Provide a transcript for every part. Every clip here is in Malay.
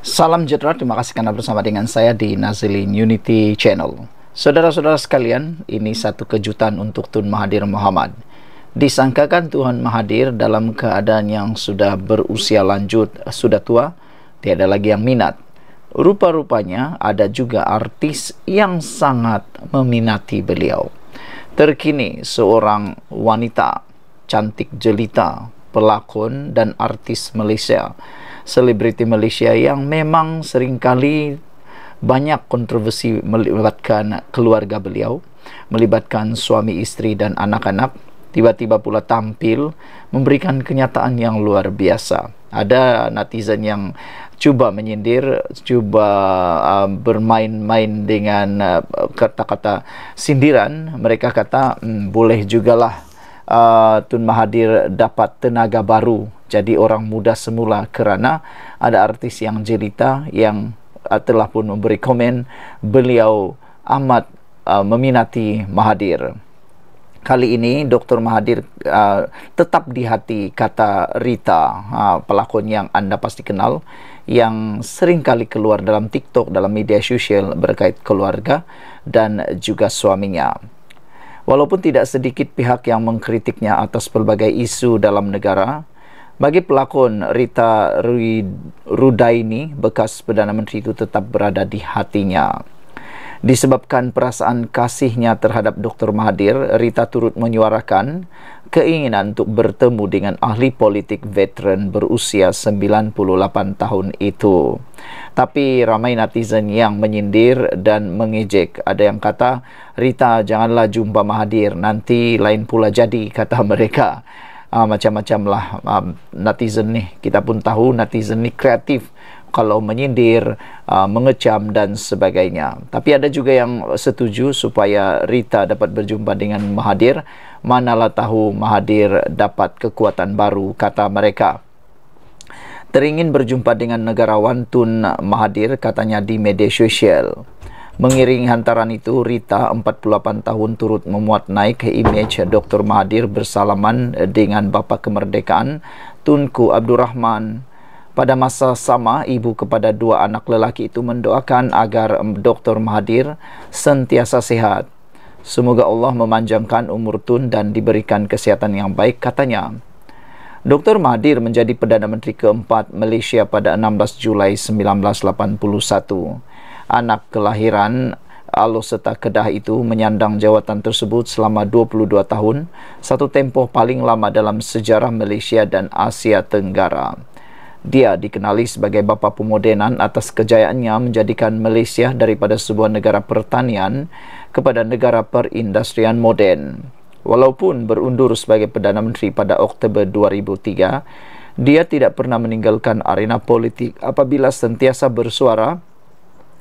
Salam sejahtera, terima kasih karena bersama dengan saya di Nazilin Unity Channel. Saudara-saudara sekalian, ini satu kejutan untuk Tun Mahathir Mohamad. Disangkakan Tuhan Mahathir dalam keadaan yang sudah berusia lanjut, sudah tua, tiada lagi yang minat. Rupa-rupanya ada juga artis yang sangat meminati beliau. Terkini seorang wanita cantik jelita, pelakon dan artis Malaysia, selebriti Malaysia yang memang seringkali banyak kontroversi melibatkan keluarga beliau, melibatkan suami istri dan anak-anak, tiba-tiba pula tampil memberikan kenyataan yang luar biasa. Ada netizen yang cuba menyindir, cuba bermain-main dengan kata-kata sindiran. Mereka kata, boleh jugalah Tun Mahathir dapat tenaga baru jadi orang muda semula, kerana ada artis yang jelita yang telah pun memberi komen beliau amat meminati Mahathir. Kali ini Dr. Mahathir tetap di hati, kata Rita, pelakon yang Anda pasti kenal, yang sering kali keluar dalam TikTok, dalam media sosial berkait keluarga dan juga suaminya. Walaupun tidak sedikit pihak yang mengkritiknya atas pelbagai isu dalam negara, bagi pelakon Rita Rudaini, bekas Perdana Menteri itu tetap berada di hatinya. Disebabkan perasaan kasihnya terhadap Dr. Mahathir, Rita turut menyuarakan keinginan untuk bertemu dengan ahli politik veteran berusia 98 tahun itu. Tapi ramai netizen yang menyindir dan mengejek. Ada yang kata, Rita janganlah jumpa Mahathir, nanti lain pula jadi, kata mereka. Macam-macam lah netizen nih. Kita pun tahu netizen ni kreatif kalau menyindir, mengecam dan sebagainya. Tapi ada juga yang setuju supaya Rita dapat berjumpa dengan Mahathir. Manalah tahu Mahathir dapat kekuatan baru, kata mereka. Teringin berjumpa dengan negarawan Tun Mahathir, katanya di media sosial. Mengiringi hantaran itu, Rita 48 tahun turut memuat naik image Dr. Mahathir bersalaman dengan Bapa Kemerdekaan Tunku Abdul Rahman. Pada masa sama, ibu kepada dua anak lelaki itu mendoakan agar Dr. Mahathir sentiasa sehat. Semoga Allah memanjangkan umur Tun dan diberikan kesihatan yang baik, katanya. Dr. Mahathir menjadi Perdana Menteri keempat Malaysia pada 16 Julai 1981. Anak kelahiran Alor-Setar Kedah itu menyandang jawatan tersebut selama 22 tahun, satu tempoh paling lama dalam sejarah Malaysia dan Asia Tenggara. Dia dikenali sebagai bapa pemodenan atas kejayaannya menjadikan Malaysia daripada sebuah negara pertanian kepada negara perindustrian moden. Walaupun berundur sebagai Perdana Menteri pada Oktober 2003, dia tidak pernah meninggalkan arena politik apabila sentiasa bersuara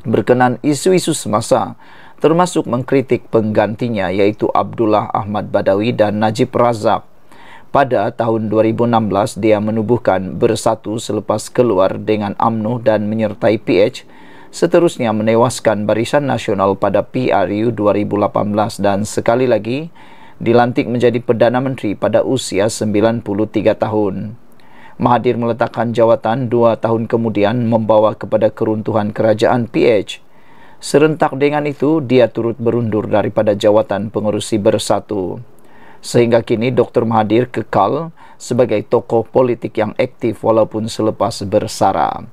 berkenan isu-isu semasa, termasuk mengkritik penggantinya iaitu Abdullah Ahmad Badawi dan Najib Razak. Pada tahun 2016, dia menubuhkan Bersatu selepas keluar dengan UMNO dan menyertai PH, seterusnya menewaskan Barisan Nasional pada PRU 2018 dan sekali lagi dilantik menjadi Perdana Menteri pada usia 93 tahun. Mahathir meletakkan jawatan 2 tahun kemudian membawa kepada keruntuhan kerajaan PH. Serentak dengan itu, dia turut berundur daripada jawatan pengerusi Bersatu. Sehingga kini Dr. Mahathir kekal sebagai tokoh politik yang aktif walaupun selepas bersara.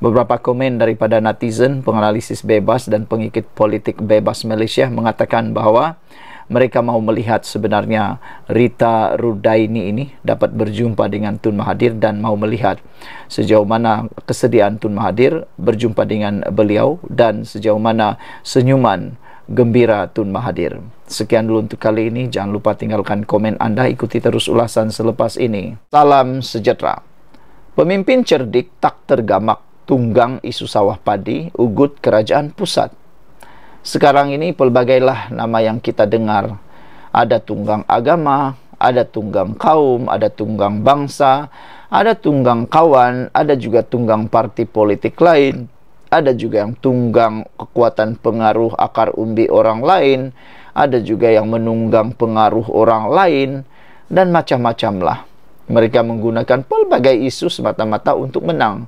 Beberapa komen daripada netizen, penganalisis bebas dan pengikut politik bebas Malaysia mengatakan bahawa mereka mahu melihat sebenarnya Rita Rudaini ini dapat berjumpa dengan Tun Mahathir dan mahu melihat sejauh mana kesediaan Tun Mahathir berjumpa dengan beliau dan sejauh mana senyuman gembira Tun Mahathir. Sekian dulu untuk kali ini. Jangan lupa tinggalkan komen Anda. Ikuti terus ulasan selepas ini. Salam sejahtera. Pemimpin cerdik tak tergamak tunggang isu sawah padi ugut kerajaan pusat. Sekarang ini pelbagailah nama yang kita dengar. Ada tunggang agama, ada tunggang kaum, ada tunggang bangsa, ada tunggang kawan, ada juga tunggang parti politik lain, ada juga yang tunggang kekuatan pengaruh akar umbi orang lain, ada juga yang menunggang pengaruh orang lain, dan macam-macam lah. Mereka menggunakan pelbagai isu semata-mata untuk menang.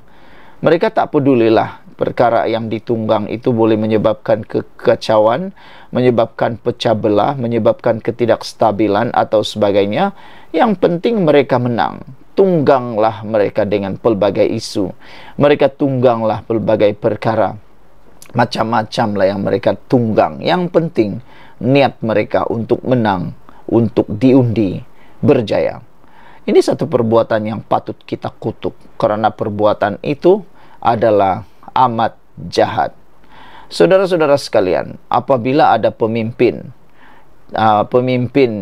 Mereka tak pedulilah perkara yang ditunggang itu boleh menyebabkan kekacauan, menyebabkan pecah belah, menyebabkan ketidakstabilan atau sebagainya. Yang penting mereka menang. Tungganglah mereka dengan pelbagai isu. Mereka tungganglah pelbagai perkara. Macam-macam lah yang mereka tunggang. Yang penting niat mereka untuk menang, untuk diundi, berjaya. Ini satu perbuatan yang patut kita kutuk, karena perbuatan itu adalah amat jahat. Saudara-saudara sekalian, apabila ada pemimpin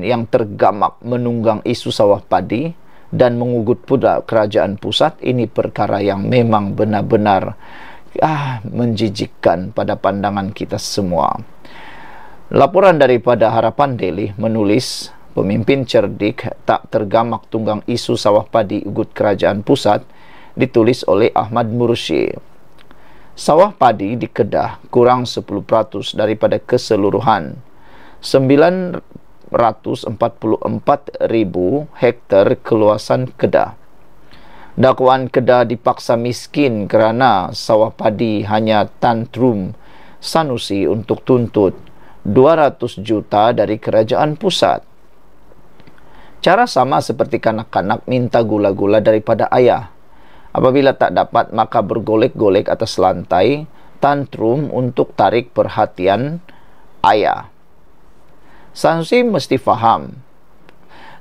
yang tergamak menunggang isu sawah padi dan mengugut pula kerajaan pusat, ini perkara yang memang benar-benar menjijikkan pada pandangan kita semua. Laporan daripada Harapan Daily menulis, pemimpin cerdik tak tergamak tunggang isu sawah padi ugut kerajaan pusat, ditulis oleh Ahmad Mursyid. Sawah padi di Kedah kurang 10% daripada keseluruhan 944,000 hektar keluasan Kedah. Dakwaan Kedah dipaksa miskin kerana sawah padi hanya tantrum Sanusi untuk tuntut 200 juta dari kerajaan pusat. Cara sama seperti kanak-kanak minta gula-gula daripada ayah. Apabila tak dapat, maka bergolek-golek atas lantai, tantrum untuk tarik perhatian ayah. Sanusi mesti faham,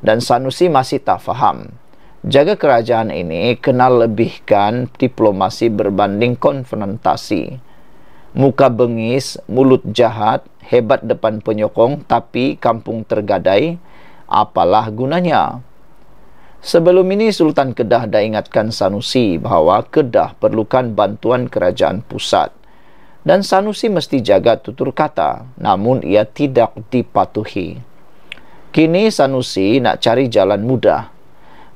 dan Sanusi masih tak faham. Jaga kerajaan ini kenal lebihkan diplomasi berbanding konfrontasi. Muka bengis, mulut jahat, hebat depan penyokong, tapi kampung tergadai, apalah gunanya? Sebelum ini Sultan Kedah dah ingatkan Sanusi bahawa Kedah perlukan bantuan kerajaan pusat. Dan Sanusi mesti jaga tutur kata, namun ia tidak dipatuhi. Kini Sanusi nak cari jalan mudah.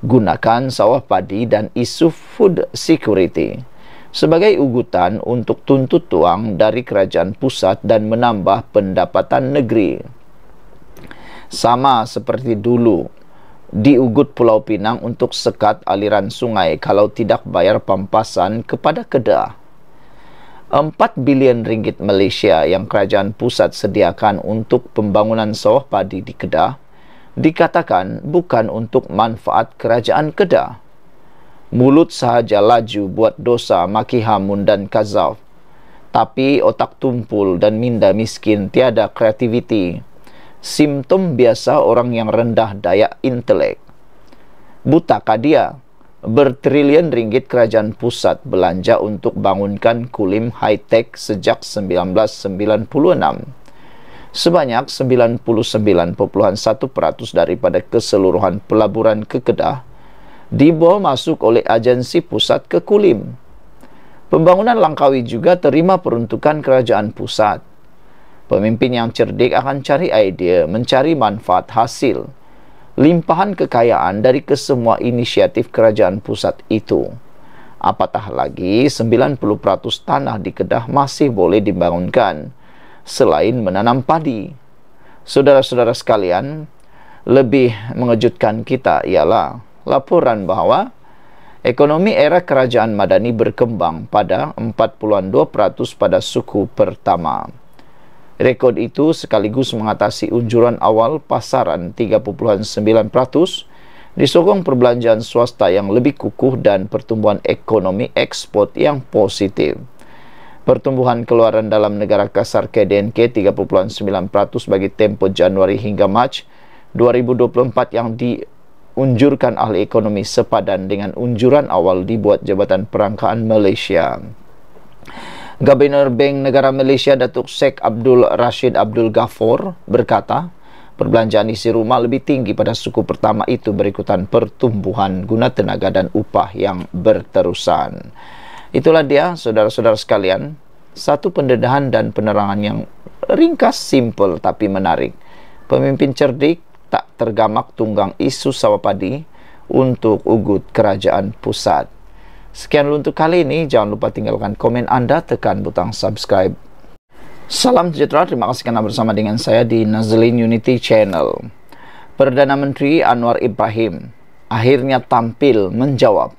Gunakan sawah padi dan isu food security sebagai ugutan untuk tuntut tuang dari kerajaan pusat dan menambah pendapatan negeri. Sama seperti dulu diugut Pulau Pinang untuk sekat aliran sungai kalau tidak bayar pampasan kepada Kedah. 4 bilion ringgit Malaysia yang kerajaan pusat sediakan untuk pembangunan sawah padi di Kedah dikatakan bukan untuk manfaat kerajaan Kedah. Mulut sahaja laju buat dosa, maki hamun dan kazaf. Tapi otak tumpul dan minda miskin, tiada kreativiti. Simptom biasa orang yang rendah daya intelek. Butakah dia? Bertrilion ringgit kerajaan pusat belanja untuk bangunkan kulim high-tech sejak 1996. Sebanyak 99.1% daripada keseluruhan pelaburan ke Kedah dibawa masuk oleh agensi pusat ke kulim. Pembangunan Langkawi juga terima peruntukan kerajaan pusat. Pemimpin yang cerdik akan cari idea, mencari manfaat hasil, limpahan kekayaan dari kesemua inisiatif kerajaan pusat itu. Apatah lagi 90% tanah di Kedah masih boleh dibangunkan selain menanam padi. Saudara-saudara sekalian, lebih mengejutkan kita ialah laporan bahawa ekonomi era kerajaan Madani berkembang pada 42% pada suku pertama. Rekod itu sekaligus mengatasi unjuran awal pasaran 3.9%, disokong perbelanjaan swasta yang lebih kukuh dan pertumbuhan ekonomi ekspor yang positif. Pertumbuhan keluaran dalam negara kasar KDNK 3.9% bagi tempoh Januari hingga Mac 2024 yang diunjurkan ahli ekonomi sepadan dengan unjuran awal dibuat Jabatan Perangkaan Malaysia. Gubernur Bank Negara Malaysia Datuk Sheikh Abdul Rashid Abdul Ghaffur berkata, perbelanjaan isi rumah lebih tinggi pada suku pertama itu berikutan pertumbuhan guna tenaga dan upah yang berterusan. Itulah dia, saudara-saudara sekalian, satu pendedahan dan penerangan yang ringkas, simple tapi menarik. Pemimpin cerdik tak tergamak tunggang isu sawah padi untuk ugut kerajaan pusat. Sekian dulu untuk kali ini. Jangan lupa tinggalkan komen Anda, tekan butang subscribe. Salam sejahtera, terima kasih kerana bersama dengan saya di Nazilin Unity Channel. Perdana Menteri Anwar Ibrahim akhirnya tampil menjawab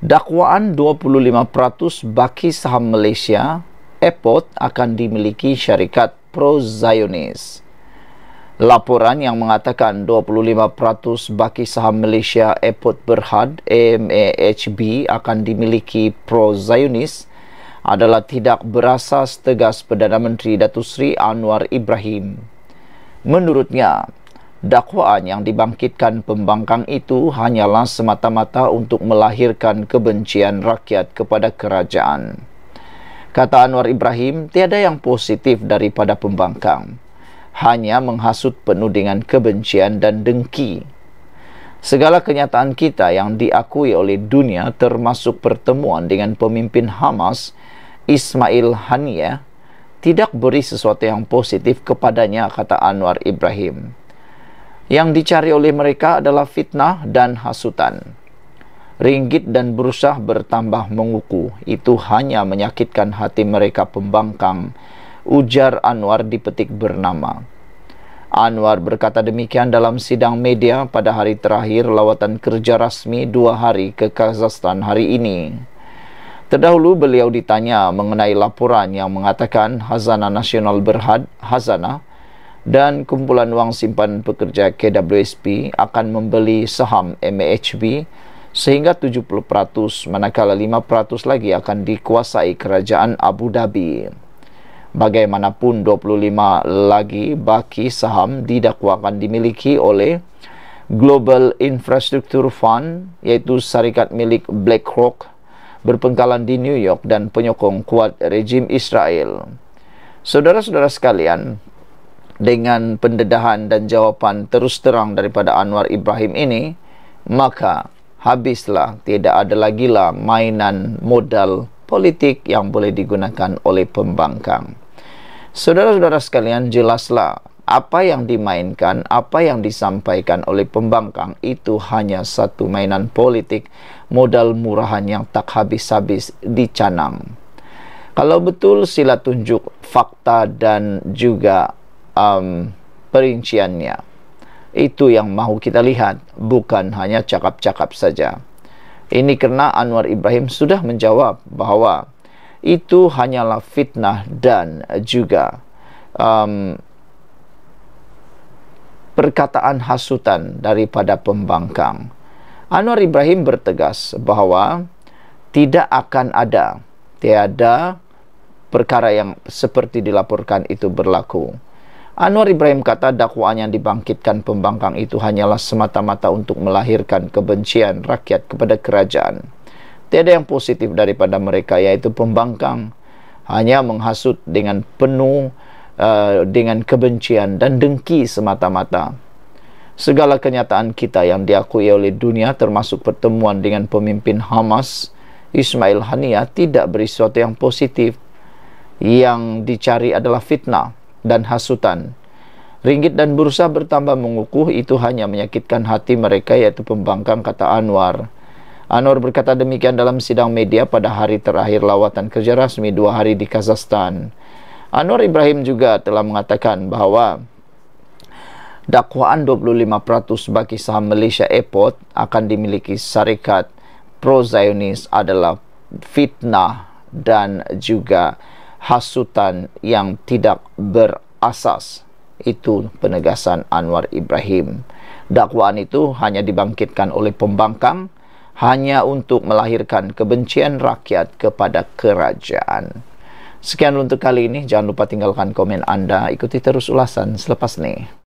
Dakwaan 25% baki saham Malaysia Airport akan dimiliki syarikat pro-Zionis. Laporan yang mengatakan 25% baki saham Malaysia Airport Berhad MAHB akan dimiliki pro-Zionis adalah tidak berasas, tegas Perdana Menteri Datuk Seri Anwar Ibrahim. Menurutnya, dakwaan yang dibangkitkan pembangkang itu hanyalah semata-mata untuk melahirkan kebencian rakyat kepada kerajaan. Kata Anwar Ibrahim, tiada yang positif daripada pembangkang, hanya menghasut penuh dengan kebencian dan dengki. Segala kenyataan kita yang diakui oleh dunia termasuk pertemuan dengan pemimpin Hamas, Ismail Haniyeh, tidak beri sesuatu yang positif kepadanya, kata Anwar Ibrahim. Yang dicari oleh mereka adalah fitnah dan hasutan. Ringgit dan berusaha bertambah mengukuh, itu hanya menyakitkan hati mereka pembangkang, ujar Anwar di petik bernama. Anwar berkata demikian dalam sidang media pada hari terakhir lawatan kerja rasmi 2 hari ke Kazakhstan hari ini. Terdahulu beliau ditanya mengenai laporan yang mengatakan Khazanah Nasional Berhad, Khazanah, dan kumpulan wang simpan pekerja KWSP akan membeli saham MAHB sehingga 70%, manakala 5% lagi akan dikuasai kerajaan Abu Dhabi. Bagaimanapun 25 lagi baki saham didakwakan dimiliki oleh Global Infrastructure Fund, iaitu syarikat milik BlackRock berpengkalan di New York dan penyokong kuat rejim Israel. Saudara-saudara sekalian, dengan pendedahan dan jawapan terus terang daripada Anwar Ibrahim ini, maka habislah, tidak ada lagi lah mainan modal politik yang boleh digunakan oleh pembangkang. Saudara-saudara sekalian, jelaslah apa yang dimainkan, apa yang disampaikan oleh pembangkang itu hanya satu mainan politik, modal murahan yang tak habis-habis dicanang. Kalau betul, sila tunjuk fakta dan juga perinciannya. Itu yang mahu kita lihat, bukan hanya cakap-cakap saja. Ini kerana Anwar Ibrahim sudah menjawab bahawa itu hanyalah fitnah dan juga perkataan hasutan daripada pembangkang. Anwar Ibrahim bertegas bahawa tidak akan ada, tiada perkara yang seperti dilaporkan itu berlaku. Anwar Ibrahim kata dakwaan yang dibangkitkan pembangkang itu hanyalah semata-mata untuk melahirkan kebencian rakyat kepada kerajaan. Tiada yang positif daripada mereka, yaitu pembangkang hanya menghasut dengan penuh dengan kebencian dan dengki semata-mata. Segala kenyataan kita yang diakui oleh dunia termasuk pertemuan dengan pemimpin Hamas, Ismail Haniyeh, tidak beri sesuatu yang positif. Yang dicari adalah fitnah dan hasutan. Ringgit dan bursa bertambah mengukuh, itu hanya menyakitkan hati mereka, yaitu pembangkang, kata Anwar. Anwar berkata demikian dalam sidang media pada hari terakhir lawatan kerja rasmi 2 hari di Kazakhstan. Anwar Ibrahim juga telah mengatakan bahawa dakwaan 25% bagi saham Malaysia Airport akan dimiliki syarikat pro-Zionis adalah fitnah dan juga hasutan yang tidak berasas. Itu penegasan Anwar Ibrahim. Dakwaan itu hanya dibangkitkan oleh pembangkang hanya untuk melahirkan kebencian rakyat kepada kerajaan. Sekian untuk kali ini. Jangan lupa tinggalkan komen anda. Ikuti terus ulasan selepas ini.